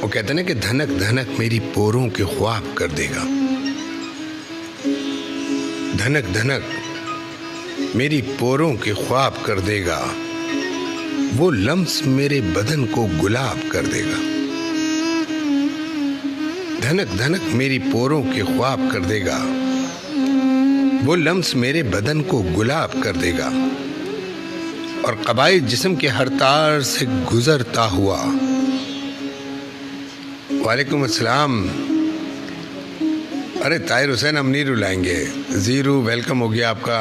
वो कहते ना कि धनक धनक मेरी पोरों के ख्वाब कर देगा। धनक धनक मेरी पोरों के ख्वाब कर देगा, वो लम्स मेरे बदन को गुलाब कर देगा। धनक धनक मेरी पोरों के ख्वाब कर देगा, वो लम्स मेरे बदन को गुलाब कर देगा। और कबाई जिस्म के हर तार से गुजरता हुआ। वालेकुम अस्सलाम। अरे ताहिर हुसैन, हम नहीं रुलाएंगे। ज़ीरू वेलकम हो गया आपका।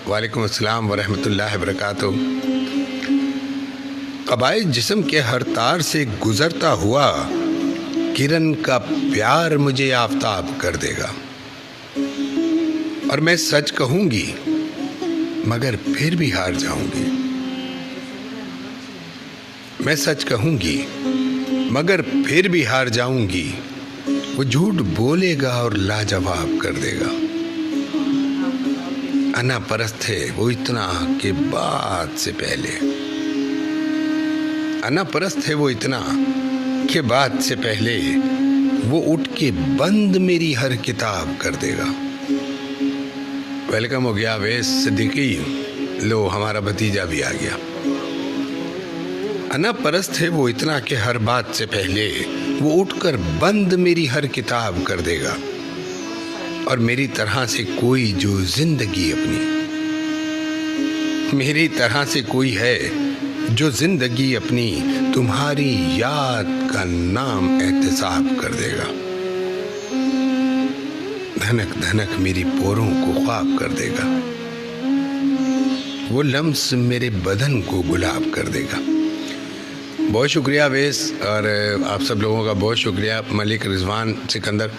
वालेकुम अस्सलाम वरहमतुल्लाहि वबरकातुहू। कबाई जिस्म के हर तार से गुजरता हुआ, किरण का प्यार मुझे आफताब कर देगा। और मैं सच कहूंगी मगर फिर भी हार जाऊंगी। मैं सच कहूंगी मगर फिर भी हार जाऊंगी। वो झूठ बोलेगा और लाजवाब कर देगा। अना परस्त है वो इतना के बाद से पहले। अना परस्त है वो इतना के बाद से पहले। वो उठ के बंद मेरी हर किताब कर देगा। वेलकम हो गया वेस सिद्दीकी। लो हमारा भतीजा भी आ गया। अना परस्त है वो इतना कि हर बात से पहले वो उठकर बंद मेरी हर किताब कर देगा। और मेरी तरह से कोई जो जिंदगी अपनी, मेरी तरह से कोई है जो जिंदगी अपनी तुम्हारी याद का नाम एहतसाब कर देगा। धनक धनक मेरी पोरों को ख्वाब कर देगा, वो लम्स मेरे बदन को गुलाब कर देगा। बहुत शुक्रिया वेस, और आप सब लोगों का बहुत शुक्रिया। मलिक रिजवान सिकंदर।